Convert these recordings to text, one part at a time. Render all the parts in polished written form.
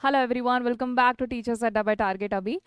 Hello everyone, welcome back to teachers Adda by target अभी।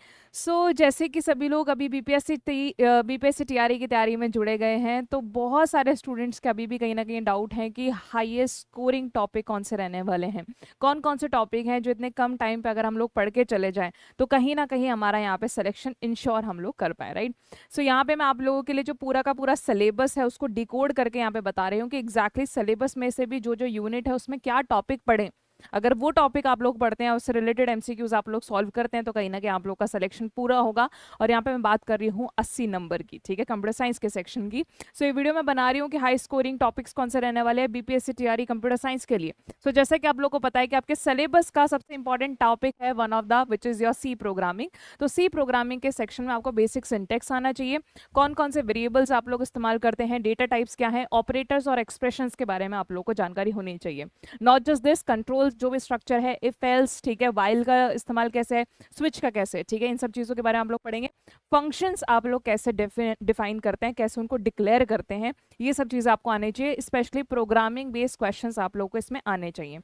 जैसे कि सभी लोग अभी बीपीएससी टीआरई की तैयारी में जुड़े गए हैं, तो बहुत सारे स्टूडेंट्स के अभी भी कहीं ना कहीं डाउट है कि हाईएस्ट स्कोरिंग टॉपिक कौन से रहने वाले हैं, कौन कौन से टॉपिक हैं जो इतने कम टाइम पे अगर हम लोग पढ़ के चले जाएं तो कहीं ना कहीं हमारा यहाँ पे सिलेक्शन इंश्योर हम लोग कर पाए, राइट। यहाँ पे मैं आप लोगों के लिए जो पूरा का पूरा सिलेबस है उसको डिकोड करके यहाँ पे बता रही हूँ कि एग्जैक्टली सिलेबस में से भी जो जो यूनिट है उसमें क्या टॉपिक पढ़े। अगर वो टॉपिक आप लोग पढ़ते हैं, उससे रिलेटेड एमसीक्यूज आप लोग सॉल्व करते हैं, तो कहीं ना कहीं आप लोग का सिलेक्शन पूरा होगा। और यहाँ पे मैं बात कर रही हूँ 80 नंबर की, ठीक है, कंप्यूटर साइंस के सेक्शन की। ये वीडियो मैं बना रही हूँ कि हाई स्कोरिंग टॉपिक्स कौन से रहने वाले हैं बीपीएससी टीआरई कंप्यूटर साइंस के लिए। जैसे कि आप लोग को पता है कि आपके सिलेबस का सबसे इंपॉर्टेंट टॉपिक है one of the which is your C programming. तो सी प्रोग्रामिंग के सेक्शन में आपको बेसिक सिंटेक्स आना चाहिए, कौन कौन से वेरिएबल्स आप लोग इस्तेमाल करते हैं, डेटा टाइप्स क्या है, ऑपरेटर्स और एक्सप्रेशंस के बारे में आप लोग को जानकारी होनी चाहिए। नॉट जस्ट दिस, कंट्रोल जो भी स्ट्रक्चर है, इफ एल्स, ठीक है, वाइल का इस्तेमाल कैसे है, स्विच का कैसे है, ठीक है, इन सब चीज़ों के बारे में आप लोग पढ़ेंगे। फंक्शंस आप लोग कैसे डिफाइन करते हैं, कैसे उनको डिक्लेयर करते हैं, ये सब चीज़ें आपको आनी चाहिए। स्पेशली प्रोग्रामिंग बेस्ड क्वेश्चंस आप लोग को इसमें आने चाहिए।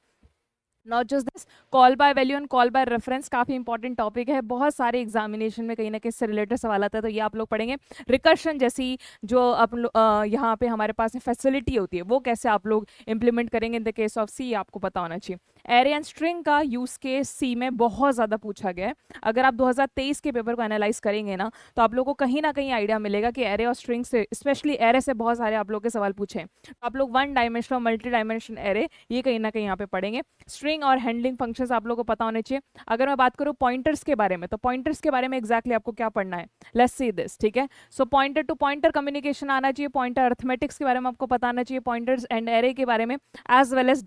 Not just this, call by value and call by reference काफी इंपॉर्टेंट टॉपिक है, बहुत सारे एग्जामिनेशन में कहीं ना कहीं से रिलेटेड सवाल आता है, तो ये आप लोग पढ़ेंगे। रिकर्शन जैसी जो यहाँ पे हमारे पास फैसिलिटी होती है वो कैसे आप लोग इंप्लीमेंट करेंगे इन द केस ऑफ सी, आपको पता होना चाहिए। एरे एंड स्ट्रिंग का यूज केस सी में बहुत ज्यादा पूछा गया है। अगर आप 2023 के पेपर को एनालाइज करेंगे ना, तो आप लोग को कहीं ना कहीं आइडिया मिलेगा कि एरे और स्ट्रिंग से, स्पेशली एरे से बहुत सारे आप लोग के सवाल पूछे हैं। तो आप लोग वन डायमेंशनल और मल्टी डायमेंशन एरे ये कहीं ना कहीं यहाँ पे पढ़ेंगे। स्ट्रिंग और हैंडलिंग फंक्शंस आप लोगों को पता होने चाहिए। अगर मैं बात करूं पॉइंटर्स के बारे में, तो पॉइंटर्स के बारे में एग्जैक्टली आपको क्या पढ़ना है, लेट्स सी दिस, ठीक है। पॉइंटर टू पॉइंटर कम्युनिकेशन आना चाहिए, पॉइंटर अर्थमेटिक्स के बारे में आपको पता आना चाहिए, पॉइंटर्स एंड एरे के बारे में, एज वेल एज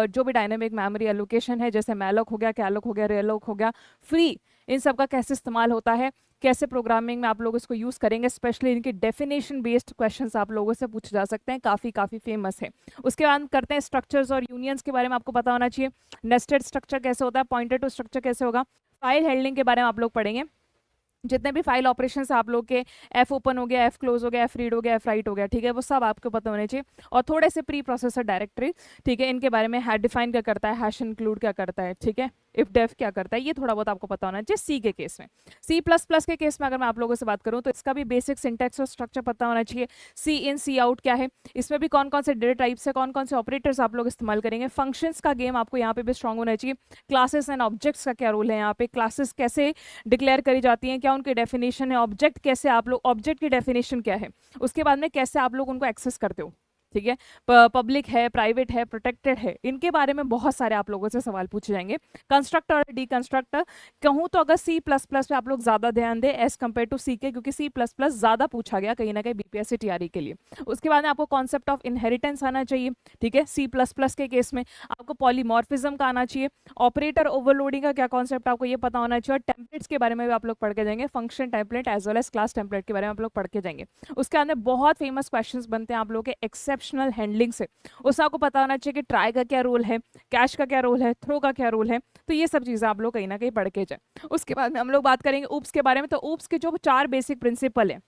जो भी डायनेमिक मेमोरी एलोकेशन है, जैसे मैलोक हो गया, कैलोक हो गया, रेलोक हो गया, फ्री, इन सब का कैसे इस्तेमाल होता है, कैसे प्रोग्रामिंग में आप लोग इसको यूज करेंगे। स्पेशली इनकी डेफिनेशन बेस्ड क्वेश्चंस आप लोगों से पूछे जा सकते हैं, काफी काफी फेमस है। उसके बाद करते हैं स्ट्रक्चर्स और यूनियंस के बारे में आपको पता होना चाहिए। नेस्टेड स्ट्रक्चर कैसे होता है, पॉइंटर टू स्ट्रक्चर कैसे होगा, फाइल हैंडलिंग के बारे में आप लोग पढ़ेंगे। जितने भी फाइल ऑपरेशंस आप लोग के, एफ ओपन हो गया, एफ क्लोज हो गया, एफ रीड हो गया, एफ राइट हो गया, ठीक है, वो सब आपको पता होने चाहिए। और थोड़े से प्री प्रोसेसर डायरेक्टरी, ठीक है, इनके बारे में हैश डिफाइन क्या करता है, हैश इंक्लूड क्या करता है, ठीक है, इफ डेफ क्या करता है, ये थोड़ा बहुत आपको पता होना चाहिए सी के केस में। सी प्लस प्लस के केस में अगर मैं आप लोगों से बात करूं, तो इसका भी बेसिक सिंटेक्स और स्ट्रक्चर पता होना चाहिए। सी इन सी आउट क्या है, इसमें भी कौन कौन से डेटा टाइप्स है, कौन कौन से ऑपरेटर्स आप लोग इस्तेमाल करेंगे। फंक्शंस का गेम आपको यहाँ पे भी स्ट्रांग होना चाहिए। क्लासेस एंड ऑब्जेक्ट्स का क्या रोल है, यहाँ पे क्लासेस कैसे डिक्लेयर करी जाती हैं, क्या उनकी डेफिनेशन है, ऑब्जेक्ट कैसे आप लोग, ऑब्जेक्ट की डेफिनेशन क्या है, उसके बाद में कैसे आप लोग उनको एक्सेस करते हो, ठीक है, पब्लिक है, प्राइवेट है, प्रोटेक्टेड है, इनके बारे में बहुत सारे आप लोगों से सवाल पूछे जाएंगे। कंस्ट्रक्टर और डीकंस्ट्रक्टर कहूँ तो अगर सी प्लस प्लस पे आप लोग ज्यादा ध्यान दें एज कम्पेयर टू सी के, क्योंकि सी प्लस प्लस ज्यादा पूछा गया कहीं ना कहीं बीपीएससी टीआरई के लिए। उसके बाद में आपको कॉन्सेप्ट ऑफ इनहेरिटेंस आना चाहिए, ठीक है, सी प्लस प्लस के केस में आपको पॉलीमॉर्फिज्म का आना चाहिए। ऑपरेटर ओवरलोडिंग का क्या कॉन्सेप्ट आपको ये पता होना चाहिए। और टेम्पलेट्स के बारे में भी आप लोग पढ़ के जाएंगे, function template as well as class template के बारे में आप लोग पढ़ के जाएंगे। उसके अंदर बहुत फेमस क्वेश्चंस बनते हैं आप लोगों के एक्सेप्शनल हैंडलिंग से, उससे आपको पता होना चाहिए कि ट्राई का क्या रोल है, कैश का क्या रोल है, थ्रो का क्या रोल है, तो ये सब चीजें आप लोग कहीं ना कहीं पढ़ के जाए। उसके बाद में हम लोग बात करेंगे ऊप्स के बारे में। तो ऊप्स के जो 4 बेसिक प्रिंसिपल है,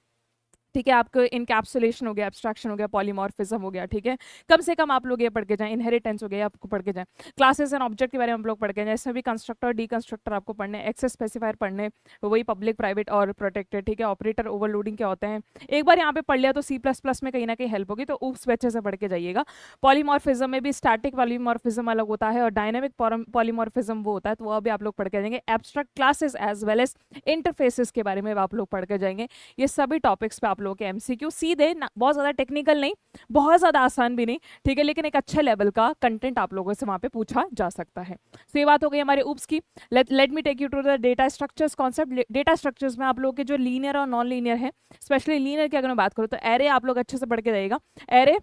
ठीक है, आपको इनकैप्सुलेशन हो गया, एब्स्ट्रैक्शन हो गया, पॉलीमॉर्फिज्म हो गया, ठीक है, कम से कम आप लोग ये पढ़ के जाएं। इनहेरिटेंस हो गया, आपको पढ़ के जाएं। क्लासेस एंड ऑब्जेक्ट के बारे में हम लोग पढ़ के जाएं, इसमें भी कंस्ट्रक्टर डीकंस्ट्रक्टर आपको पढ़ने, एक्सेस स्पेसिफायर पढ़ने, वही पब्लिक प्राइवेट और प्रोटेक्टेड, ठीक है, ऑपरेटर ओवरलोडिंग क्या होते हैं, एक बार यहाँ पे पढ़ लिया तो सी प्लस प्लस में कहीं ना कहीं हेल्प होगी, तो उस अच्छे से पढ़ के जाइएगा। पॉलीमॉर्फिज्म में भी स्टैटिक पॉलीमॉर्फिज्म अलग होता है और डायनेमिक पॉलीमॉर्फिज्म वो होता है, तो वो भी आप लोग पढ़ के जाएंगे। Abstract classes as well as interfaces के बारे में आप लोग पढ़ के जाएंगे। ये सभी टॉपिक्स पे आप लोगों के एमसीक्यू सीधे ना, बहुत ज्यादा टेक्निकल नहीं, बहुत ज्यादा आसान भी नहीं, ठीक है, लेकिन एक अच्छे लेवल का कंटेंट आप लोगों से वहां पे पूछा जा सकता है। ये बात हो गई हमारे ऊप्स की। Let me take you to the data structures concept. Data structures में आप लोगों के जो लीनियर और नॉन लीनियर है, स्पेशली लीनियर की अगर मैं बात करूँ तो एरे आप लोग अच्छे से पढ़ के जाइएगा। एरे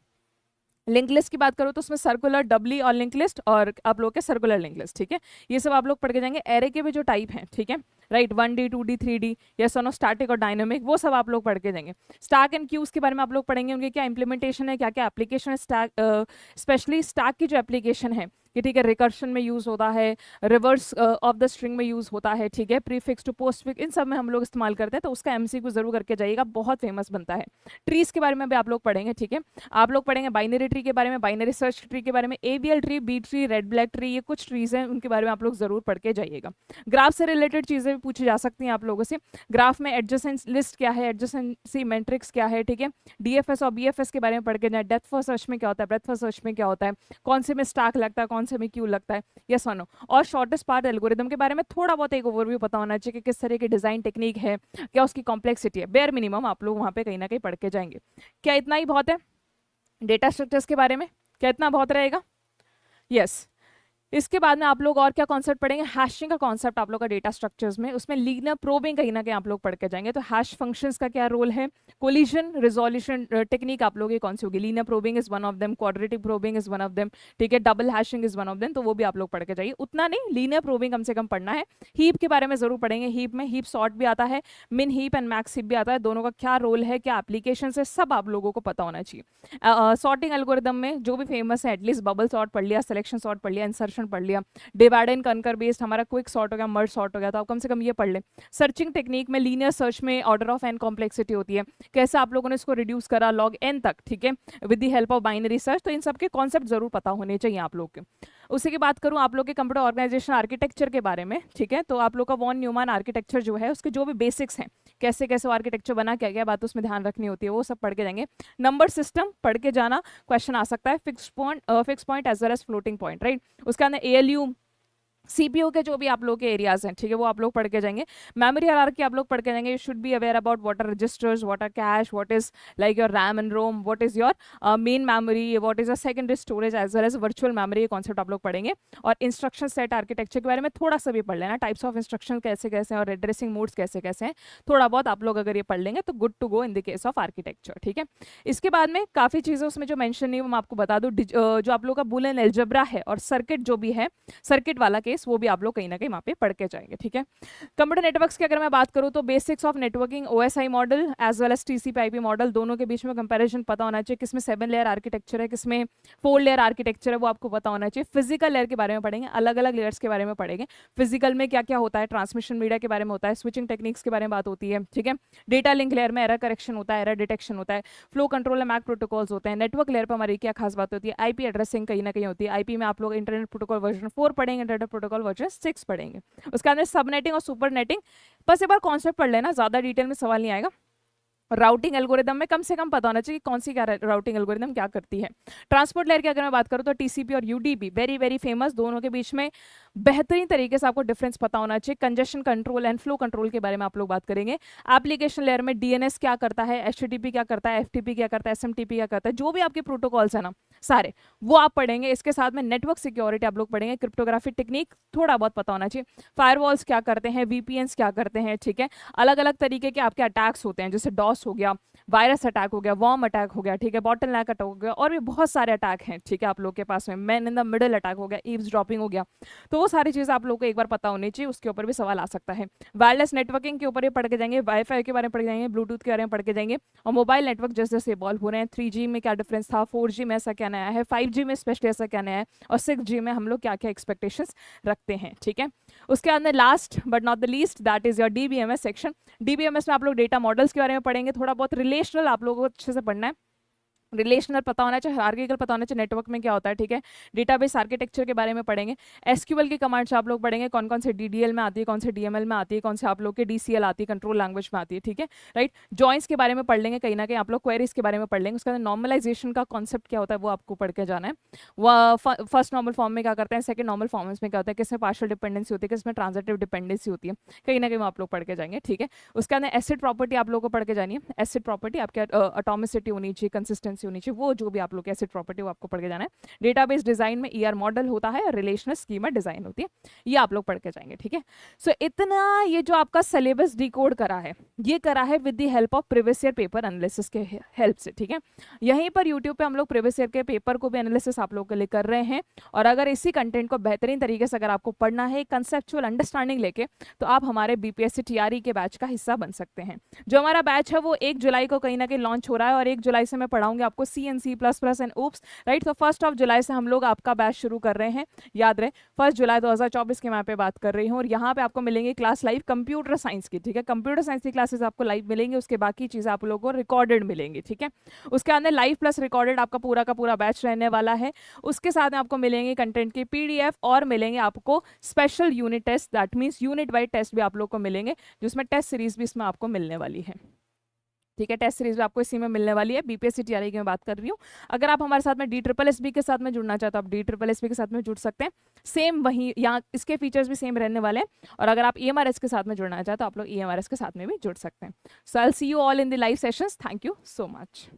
लिंक लिस्ट की बात करो तो उसमें सर्कुलर, डबली और लिंक लिस्ट, और आप लोग के सर्कुलर लिंक लिस्ट, ठीक है, ये सब आप लोग पढ़ के जाएंगे। एरे के भी जो टाइप हैं, ठीक है, राइट, 1D 2D 3D, या सोनो स्टैटिक और डायनेमिक, वो सब आप लोग पढ़ के जाएंगे। स्टैक एंड क्यूज के बारे में आप लोग पढ़ेंगे, उनके क्या इंप्लीमेंटेशन है, क्या क्या एप्लीकेशन है, स्टैक, स्पेशली स्टैक की जो एप्लीकेशन है, कि ठीक है रिकर्शन में यूज होता है, रिवर्स ऑफ द स्ट्रिंग में यूज होता है, ठीक है, प्रीफिक्स टू पोस्टफिक्स, इन सब में हम लोग इस्तेमाल करते हैं, तो उसका एमसीक्यू जरूर करके जाइएगा, बहुत फेमस बनता है। ट्रीज के बारे में भी आप लोग पढ़ेंगे, ठीक है, आप लोग पढ़ेंगे बाइनरी ट्री के बारे में, बाइनरी सर्च ट्री के बारे में, AVL tree, B tree, red black tree, ये कुछ ट्रीज हैं, उनके बारे में आप लोग जरूर पढ़ के जाइएगा। ग्राफ से रिलेटेड चीजें भी पूछी जा सकती हैं आप लोगों से। ग्राफ में एडजेसेंट लिस्ट क्या है, एडजेसेंसी मैट्रिक्स क्या है, ठीक है, डीएफएस और बीएफएस के बारे में पढ़ के जाए, डेप्थ फर्स्ट सर्च में क्या होता है, ब्रेडथ फर्स्ट सर्च में क्या होता है, कौन से में स्टाक लगता है, कौन से में क्यू लगता है, यस और नो। और शॉर्टेस्ट पाथ एल्गोरिदम के बारे में थोड़ा बहुत एक ओवरव्यू पता होना चाहिए कि किस तरह की डिजाइन टेक्निक है, क्या उसकी कॉम्प्लेक्सिटी है, बेयर मिनिमम आप लोग वहां पे कहीं ना कहीं पढ़ के जाएंगे। क्या इतना ही बहुत है? डेटा स्ट्रक्चर्स के बारे में क्या इतना बहुत रहेगा? यस। इसके बाद में आप लोग और क्या कॉन्सेप्ट पढ़ेंगे, हैशिंग का कॉन्सेप्ट आप लोग का डेटा स्ट्रक्चर्स में, उसमें लीनियर प्रोबिंग कहीं ना कहीं आप लोग पढ़ के जाएंगे, तो हैश फंक्शंस का क्या रोल है, कोलिजन रिजोल्यूशन टेक्निक आप लोग ये कौन सी होगी, linear probing is one of them, quadratic probing is one of them, ठीक है, double hashing is one of them, तो वो भी आप लोग पढ़ के जाइए। उतना नहीं, लीनियर प्रोबिंग कम से कम पढ़ना है। हीप के बारे में जरूर पढ़ेंगे, हीप में हीप सॉर्ट भी आता है, मिन हीप एंड मैक्स हीप भी आता है, दोनों का क्या रोल है, क्या एप्लीकेशन है, सब आप लोगों को पता होना चाहिए। सॉर्टिंग एल्गोरिदम में जो भी फेमस है, एटलीस्ट बबल सॉर्ट पढ़ लिया, सिलेक्शन सॉर्ट पढ़ लिया, इंसर्शन पढ़ लिया, डिवाइड एंड कनकर बेस्ड हमारा क्विक सॉर्ट हो गया, मर्ज सॉर्ट हो गया, तो आप कम से कम ये पढ़ लें। सर्चिंग टेक्निक में लीनियर सर्च में ऑर्डर ऑफ एन कॉम्प्लेक्सिटी होती है, कैसे आप लोगों ने इसको रिड्यूस करा लॉग एन तक, ठीक है, with the help of binary search, तो इन सब के कॉन्सेप्ट जरूर पता होने चाहिए आप लोग के। उसी की बात करूं आप लोग के कंप्यूटर ऑर्गेनाइजेशन आर्किटेक्चर के बारे में, ठीक है, तो आप लोग का वॉन न्यूमैन आर्किटेक्चर जो है उसके जो भी बेसिक्स हैं, कैसे कैसे आर्किटेक्चर बना, क्या क्या बात उसमें ध्यान रखनी होती है, वो सब पढ़ के जाएंगे। नंबर सिस्टम पढ़ के जाना, क्वेश्चन आ सकता है, fix point as well as floating point, right. उसके अंदर एएलयू सीपीयू के जो भी आप लोग के एरियाज हैं, ठीक है, वो आप लोग पढ़ के जाएंगे। मेमोरी हायरार्की आप लोग पढ़ के जाएंगे, you should be aware about what are registers, what are cache, what is like your RAM and ROM, what is your main memory, what is a secondary storage as well as virtual memory, ये concept आप लोग पढ़ेंगे। और instruction set architecture के बारे में थोड़ा सा भी पढ़ लेना, टाइप्स ऑफ इंस्ट्रक्शन कैसे कैसे हैं और एड्रेसिंग मोड्स कैसे कैसे हैं, थोड़ा बहुत आप लोग अगर ये पढ़ लेंगे तो good to go in the case of architecture, ठीक है। इसके बाद में काफ़ी चीज़ें उसमें जो मेंशन नहीं, वो मैं आपको बता दूँ, जो आप लोग का बुलियन अलजेब्रा है और सर्किट जो भी है, सर्किट वाला केस, वो भी आप लोग कहीं कहीं वहां पे पढ़ के जाएंगे, ठीक है। कंप्यूटर नेटवर्क्स की अगर मैं बात करूं तो basics of networking, OSI model as well as TCP IP model, दोनों के बीच में कंपैरिजन पता होना चाहिए, किसमें 7 लेयर आर्किटेक्चर है, किसमें 4 लेयर आर्किटेक्चर है, वो आपको पता होना चाहिए। फिजिकल लेयर के बारे में पढ़ेंगे, अलग अलग लेयर्स के बारे में पढ़ेंगे, फिजिकल में क्या क्या होता है, ट्रांसमिशन मीडिया के बारे में होता है, स्विचिंग टेक्निक्स के बारे में बात होती है, ठीक है। डेटा लिंक लेयर में एरर करेक्शन होता है, एरर डिटेक्शन होता है, फ्लो कंट्रोल मैक प्रोटोकॉल्स होते हैं। नेटवर्क लेयर पर हमारी क्या खास बात होती है, आईपी एड्रेसिंग कहीं ना कहीं होती है। आईपी में आप लोग इंटरनेट प्रोटोकॉल वर्जन 4 पढ़ेंगे, इंटरनेट प्रोटोकॉल वर्जन 6 पढ़ेंगे। उसके अंदर सबनेटिंग और सुपर नेटिंग, बस एक बार कॉन्सेप्ट पढ़ लेना, ज्यादा डिटेल में सवाल नहीं आएगा। राउटिंग एल्गोरिदम में कम से कम पता होना चाहिए कौन सी क्या राउटिंग एल्गोरिदम क्या करती है। ट्रांसपोर्ट लेयर की अगर मैं बात करूं तो टीसीपी और यूडीपी वेरी वेरी फेमस, दोनों के बीच में बेहतरीन तरीके से आपको डिफरेंस पता होना चाहिए। Congestion control and flow control के बारे में आप लोग बात करेंगे। एप्लीकेशन लेयर में डीएनएस क्या करता है, एचटीटीपी क्या करता है, एफटीपी क्या करता है, एसएमटीपी क्या करता है, जो भी आपके प्रोटोकॉल्स है ना सारे, वो आप पढ़ेंगे। इसके साथ में नेटवर्क सिक्योरिटी आप लोग पढ़ेंगे, क्रिप्टोग्राफी टेक्निक थोड़ा बहुत पता होना चाहिए, फायरवॉल्स क्या करते हैं, वीपीएन्स क्या करते हैं, ठीक है। अलग अलग तरीके के आपके अटैक्स होते हैं, जैसे डॉस हो गया, वायरस अटैक हो गया, वॉर्म अटैक हो गया, ठीक है, बॉटल नेक अटैक हो गया, और भी बहुत सारे अटैक हैं, ठीक है, आप लोग के पास में। Man in the middle attack हो गया, ईव्स ड्रॉपिंग हो गया, तो वो सारी चीज़ आप लोग को एक बार पता होनी चाहिए, उसके ऊपर भी सवाल आ सकता है। वायरलेस नेटवर्किंग के ऊपर ये पढ़ के जाएंगे, वाईफाई के बारे में पढ़ के जाएंगे, ब्लूटूथ के बारे में पढ़ के जाएंगे, और मोबाइल नेटवर्क जैसे जैसे इवॉल्व हो रहे हैं, 3G में क्या डिफरेंस था, 4G में ऐसा क्या नया है, 5G में स्पेशली ऐसा क्या नया है, और 6G में हम लोग क्या क्या एक्सपेक्टेशंस रखते हैं, ठीक है। उसके अंदर last but not the least that is your DBMS section. DBMS में आप लोग डेटा मॉडल्स के बारे में पढ़ेंगे, थोड़ा बहुत रिलेशनल आप लोगों को अच्छे से पढ़ना है, रिलेशनल पता होना चाहिए, हायरार्किकल पता होना चाहिए, नेटवर्क में क्या होता है, ठीक है। डेटाबेस आर्किटेक्चर के बारे में पढ़ेंगे। एसक्यूएल की कमांड्स आप लोग पढ़ेंगे, कौन कौन से डीडीएल में आती है, कौन से डीएमएल में आती है, कौन से आप लोग के डीसीएल आती है, कंट्रोल लैंग्वेज में आती है, ठीक है, राइट। जॉइंट्स के बारे में पढ़ लेंगे, कहीं ना कहीं आप लोग क्वेरीज के बारे में पढ़ लेंगे। उसके अंदर नॉर्मलाइजेशन का कॉन्सेप्ट क्या होता है वो आपको पढ़ के जाना है। वह फर्स्ट नॉर्मल फॉर्म में क्या करते हैं, सेकंड नॉर्मल फॉर्म्स में क्या होता है, किसमें पार्शियल डिपेंडेंसी होती है, किसमें ट्रांजिटिव डिपेंडेंसी होती है, कहीं ना कहीं आप लोग पढ़ के जाएंगे, ठीक है। उसके अंदर एसिड प्रॉपर्टी आप लोग को पढ़ के जानी है। एसिड प्रॉपर्टी आपके एटॉमिसिटी होनी चाहिए, कंसिस्टेंसी होनी चाहिए, वो जो भी आप लोग एसिड प्रॉपर्टी वो आपको पढ़ के जाना है। डेटाबेस डिजाइन में ईआर मॉडल होता है, रिलेशनल स्कीमा डिजाइन होती है, ये आप लोग पढ़ के जाएंगे, ठीक है। सो इतना ये जो आपका सिलेबस डिकोड करा है, ये करा है with the help of previous year paper analysis के हेल्प से, ठीक है। यहीं पर यूट्यूब पे हम लोग प्रीवियस ईयर के पेपर को भी एनालिसिस आप लोग के लिए कर रहे हैं, और अगर इसी कंटेंट को बेहतरीन तरीके से अगर आपको पढ़ना है, कंसेप्चुअल अंडरस्टैंडिंग लेके, तो आप हमारे बीपीएससी टीआरई के बैच का हिस्सा बन सकते हैं। जो हमारा बैच है वो 1 जुलाई को कहीं ना कहीं लॉन्च हो रहा है, और 1 जुलाई से मैं पढ़ाऊंगी आपको C and C++ and OOPS, right. तो 1 जुलाई से हम लोग आपका बैच शुरू कर रहे हैं, याद रहे 1 जुलाई 2024 की मैं पे बात कर रही हूँ। और यहाँ पे आपको मिलेंगे क्लास लाइव कंप्यूटर साइंस की, ठीक है। कंप्यूटर साइंस की क्लासेस आपको लाइव मिलेंगे, उसके बाकी चीज़ें आप लोगों को रिकॉर्डेड मिलेंगी, ठीक है। उसके अंदर लाइव प्लस रिकॉर्डेड आपका पूरा का पूरा बैच रहने वाला है। उसके साथ में आपको मिलेंगे कंटेंट की PDF और मिलेंगे आपको special unit test, that means unit wise test भी आप लोग को मिलेंगे, जिसमें टेस्ट सीरीज भी इसमें आपको मिलने वाली है, ठीक है। टेस्ट सीरीज भी आपको इसी में मिलने वाली है। BPSC TRE की मैं बात कर रही हूँ। अगर आप हमारे साथ में DSSB के साथ में जुड़ना चाहते हो, आप DSSB के साथ में जुड़ सकते हैं। सेम वही यहाँ इसके फीचर्स भी सेम रहने वाले हैं। और अगर आप EMRS के साथ में जुड़ना चाहते हो, आप लोग EMRS के साथ में भी जुड़ सकते हैं। So I will see you all in the live sessions. Thank you so much.